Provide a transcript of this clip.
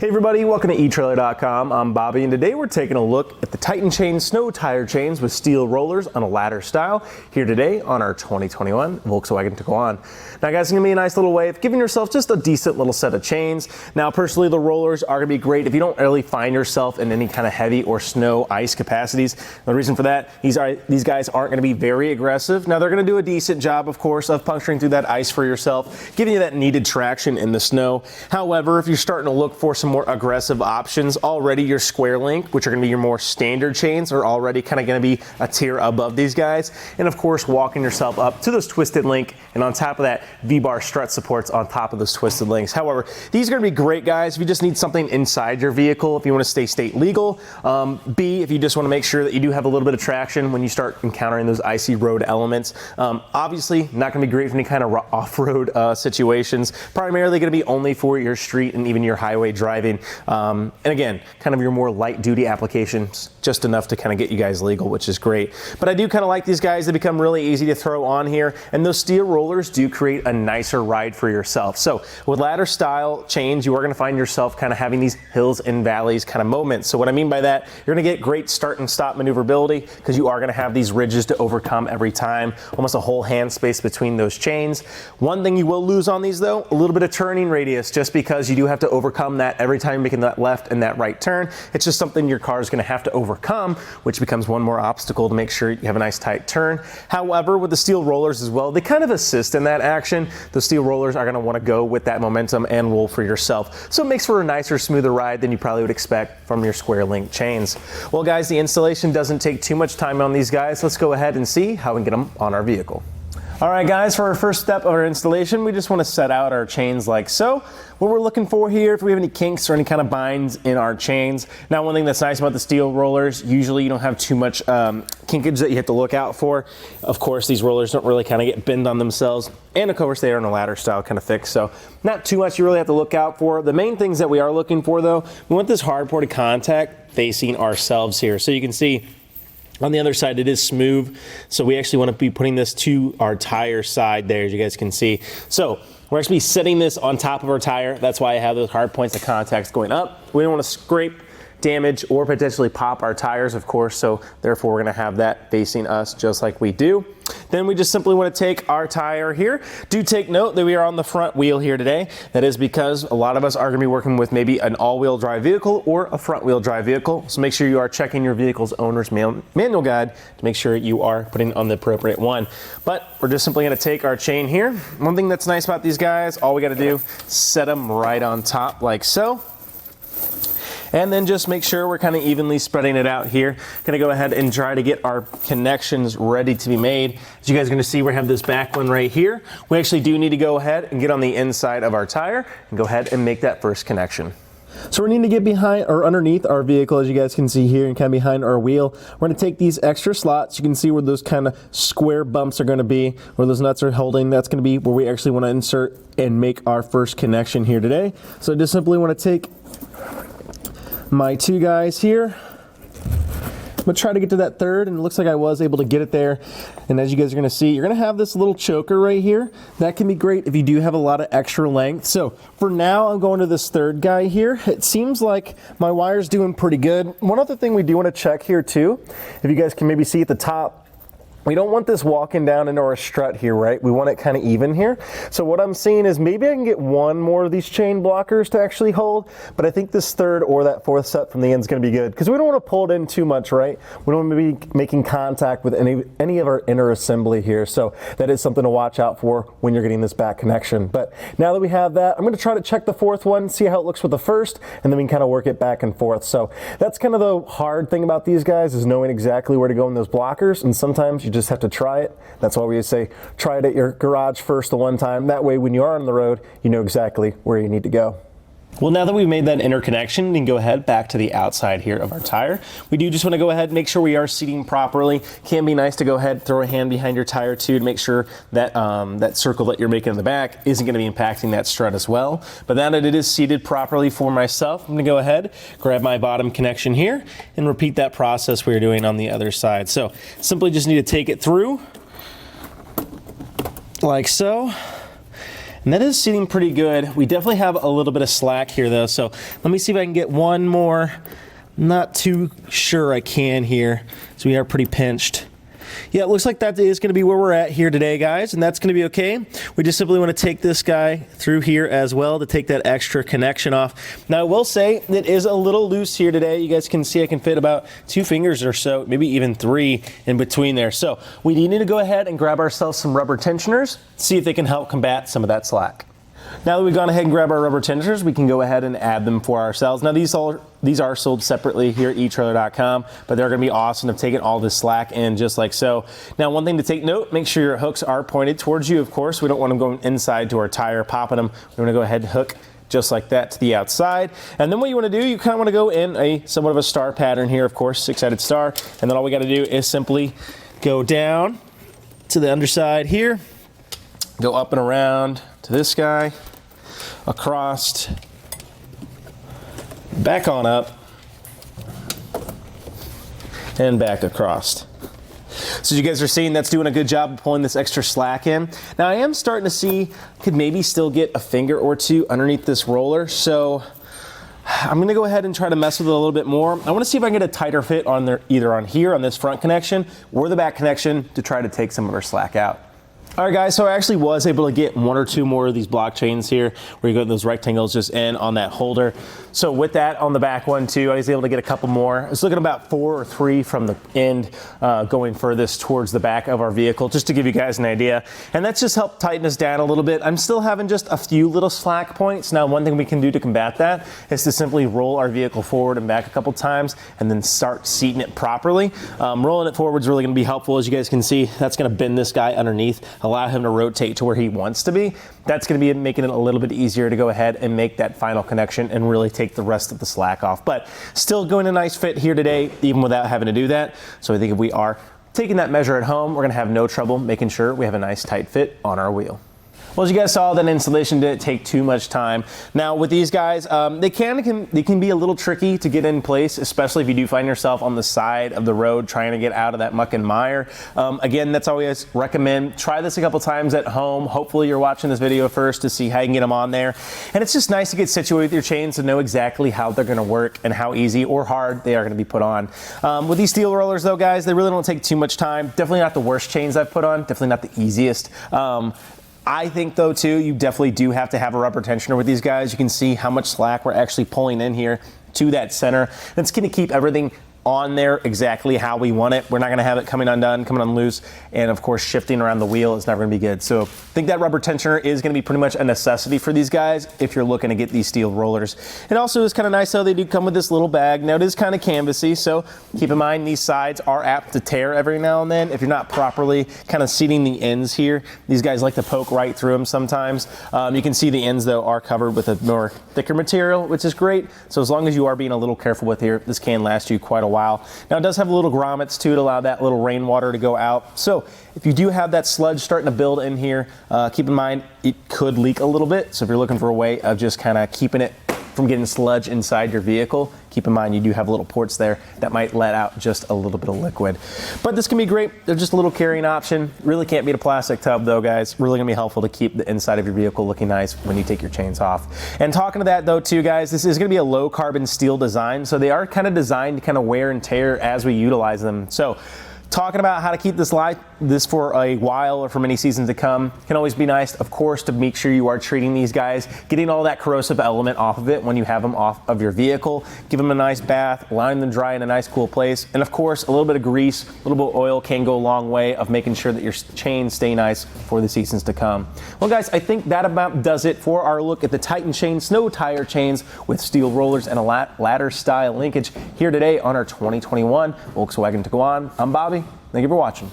Hey everybody, welcome to eTrailer.com. I'm Bobby, and today we're taking a look at the Titan Chain snow tire chains with steel rollers on a ladder style here today on our 2021 Volkswagen Tiguan. Now guys, it's going to be a nice little way of giving yourself just a decent little set of chains. Now personally, the rollers are going to be great if you don't really find yourself in any kind of heavy or snow ice capacities. The reason for that, these guys aren't going to be very aggressive. Now they're going to do a decent job, of course, of puncturing through that ice for yourself, giving you that needed traction in the snow. However, if you're starting to look for some more aggressive options, already your square link, which are going to be your more standard chains, are already kind of going to be a tier above these guys. And of course, walking yourself up to those twisted link, and on top of that, V-bar strut supports on top of those twisted links. However, these are going to be great, guys, if you just need something inside your vehicle, if you want to stay state legal. B, if you just want to make sure that you do have a little bit of traction when you start encountering those icy road elements. Obviously, not going to be great for any kind of off-road situations. Primarily going to be only for your street and even your highway driving. And again, kind of your more light duty applications, just enough to kind of get you guys legal, which is great. But I do kind of like these guys. They become really easy to throw on here, and those steel rollers do create a nicer ride for yourself. So with ladder style chains, you are going to find yourself kind of having these hills and valleys kind of moments. So what I mean by that, you're going to get great start and stop maneuverability because you are going to have these ridges to overcome every time, almost a whole hand space between those chains. One thing you will lose on these though, a little bit of turning radius, just because you do have to overcome that every time you're making that left and that right turn. It's just something your car is going to have to overcome, which becomes one more obstacle to make sure you have a nice tight turn. However, with the steel rollers as well, they kind of assist in that action. The steel rollers are going to want to go with that momentum and roll for yourself. So it makes for a nicer, smoother ride than you probably would expect from your square link chains. Well guys, the installation doesn't take too much time on these guys. Let's go ahead and see how we can get them on our vehicle. All right guys, for our first step of our installation, we just want to set out our chains like so. What we're looking for here, if we have any kinks or any kind of binds in our chains. Now one thing that's nice about the steel rollers, usually you don't have too much kinkage that you have to look out for. Of course, these rollers don't really kind of get bend on themselves, and of course they are in a ladder style kind of fix, so not too much you really have to look out for. The main things that we are looking for though, we want this hard ported contact facing ourselves here. So you can see on the other side, it is smooth, so we actually want to be putting this to our tire side there, as you guys can see. So we're actually setting this on top of our tire. That's why I have those hard points of contacts going up. We don't want to scrape, damage, or potentially pop our tires, of course, so therefore we're going to have that facing us just like we do. Then we just simply want to take our tire here. Do take note that we are on the front wheel here today. That is because a lot of us are going to be working with maybe an all-wheel drive vehicle or a front-wheel drive vehicle. So make sure you are checking your vehicle's owner's manual guide to make sure you are putting on the appropriate one. But we're just simply going to take our chain here. One thing that's nice about these guys, all we got to do, set them right on top like so. And then just make sure we're kind of evenly spreading it out here. Gonna go ahead and try to get our connections ready to be made. As you guys are gonna see, we have this back one right here. We actually do need to go ahead and get on the inside of our tire and go ahead and make that first connection. So we need to get behind or underneath our vehicle, as you guys can see here, and kind of behind our wheel. We're going to take these extra slots. You can see where those kind of square bumps are going to be, where those nuts are holding. That's going to be where we actually want to insert and make our first connection here today. So I just simply want to take my two guys here. I'm going to try to get to that third, and it looks like I was able to get it there. And as you guys are going to see, you're going to have this little choker right here. That can be great if you do have a lot of extra length. So for now, I'm going to this third guy here. It seems like my wire's doing pretty good. One other thing we do want to check here too, if you guys can maybe see at the top, we don't want this walking down into our strut here, right? We want it kind of even here. So what I'm seeing is maybe I can get one more of these chain blockers to actually hold, but I think this third or that fourth set from the end is going to be good because we don't want to pull it in too much, right? We don't want to be making contact with any of our inner assembly here. So that is something to watch out for when you're getting this back connection. But now that we have that, I'm going to try to check the fourth one, see how it looks with the first, and then we can kind of work it back and forth. So that's kind of the hard thing about these guys, is knowing exactly where to go in those blockers, and sometimes you just have to try it. That's why we say try it at your garage first the one time. That way when you are on the road, you know exactly where you need to go. Well, now that we've made that interconnection, we can go ahead back to the outside here of our tire. We do just want to go ahead and make sure we are seating properly. Can be nice to go ahead, throw a hand behind your tire too, to make sure that that circle that you're making in the back isn't going to be impacting that strut as well. But now that it is seated properly for myself, I'm going to go ahead, grab my bottom connection here, and repeat that process we were doing on the other side. So simply just need to take it through like so. And that is sitting pretty good. We definitely have a little bit of slack here though, so let me see if I can get one more. Not too sure I can here, so we are pretty pinched. Yeah, it looks like that is going to be where we're at here today, guys, and that's going to be okay. We just simply want to take this guy through here as well to take that extra connection off. Now, I will say it is a little loose here today. You guys can see I can fit about 2 fingers or so, maybe even 3 in between there. So we need to go ahead and grab ourselves some rubber tensioners, see if they can help combat some of that slack. Now that we've gone ahead and grabbed our rubber tensioners, we can go ahead and add them for ourselves. Now these are sold separately here at eTrailer.com, but they're going to be awesome to take all this slack in just like so. Now one thing to take note, make sure your hooks are pointed towards you, of course. We don't want them going inside to our tire, popping them. We want to go ahead and hook just like that to the outside. And then what you want to do, you kind of want to go in a somewhat of a star pattern here, of course, 6-sided star. And then all we got to do is simply go down to the underside here, go up and around to this guy, across, back on up, and back across. So you guys are seeing that's doing a good job of pulling this extra slack in. Now I am starting to see, could maybe still get a finger or 2 underneath this roller, so I'm gonna go ahead and try to mess with it a little bit more. I wanna see if I can get a tighter fit on there, either on here, on this front connection, or the back connection to try to take some of our slack out. All right, guys, so I actually was able to get 1 or 2 more of these block chains here where you got those rectangles just in on that holder. So with that on the back one too, I was able to get a couple more. I was looking about 4 or 3 from the end going furthest towards the back of our vehicle, just to give you guys an idea. And that's just helped tighten us down a little bit. I'm still having just a few little slack points. Now, one thing we can do to combat that is to simply roll our vehicle forward and back a couple times and then start seating it properly. Rolling it forward is really gonna be helpful. As you guys can see, that's gonna bend this guy underneath, allow him to rotate to where he wants to be. That's going to be making it a little bit easier to go ahead and make that final connection and really take the rest of the slack off. But still going a nice fit here today, even without having to do that. So I think if we are taking that measure at home, we're going to have no trouble making sure we have a nice tight fit on our wheel. Well, as you guys saw, that installation didn't take too much time. Now with these guys, they can be a little tricky to get in place, especially if you do find yourself on the side of the road trying to get out of that muck and mire. Again, that's always recommend. Try this a couple times at home. Hopefully you're watching this video first to see how you can get them on there. And it's just nice to get situated with your chains to know exactly how they're gonna work and how easy or hard they are gonna be put on. With these steel rollers though, guys, they really don't take too much time. Definitely not the worst chains I've put on, definitely not the easiest. I think though too, you definitely do have to have a rubber tensioner with these guys. You can see how much slack we're actually pulling in here to that center. It's gonna keep everything on there exactly how we want it. We're not gonna have it coming undone, coming unloose, and of course shifting around the wheel is never gonna be good. So I think that rubber tensioner is gonna be pretty much a necessity for these guys if you're looking to get these steel rollers. It also is kind of nice how they do come with this little bag. Now it is kind of canvasy, so keep in mind these sides are apt to tear every now and then if you're not properly kind of seating the ends here. These guys like to poke right through them sometimes. You can see the ends though are covered with a more thicker material, which is great. So as long as you are being a little careful with here, this can last you quite a while. Now it does have little grommets too to allow that little rainwater to go out. So if you do have that sludge starting to build in here, keep in mind it could leak a little bit. So if you're looking for a way of just kind of keeping it from getting sludge inside your vehicle, keep in mind you do have little ports there that might let out just a little bit of liquid. But this can be great. They're just a little carrying option. Really can't beat a plastic tub though, guys. Really gonna be helpful to keep the inside of your vehicle looking nice when you take your chains off. And talking to that though too, guys, this is gonna be a low carbon steel design. So they are kind of designed to kind of wear and tear as we utilize them. So talking about how to keep this for a while or for many seasons to come can always be nice, of course, to make sure you are treating these guys, getting all that corrosive element off of it when you have them off of your vehicle. Give them a nice bath, allowing them to dry in a nice cool place. And of course, a little bit of grease, a little bit of oil can go a long way of making sure that your chains stay nice for the seasons to come. Well, guys, I think that about does it for our look at the Titan chain snow tire chains with steel rollers and a ladder style linkage here today on our 2021 Volkswagen Tiguan. I'm Bobby. Thank you for watching.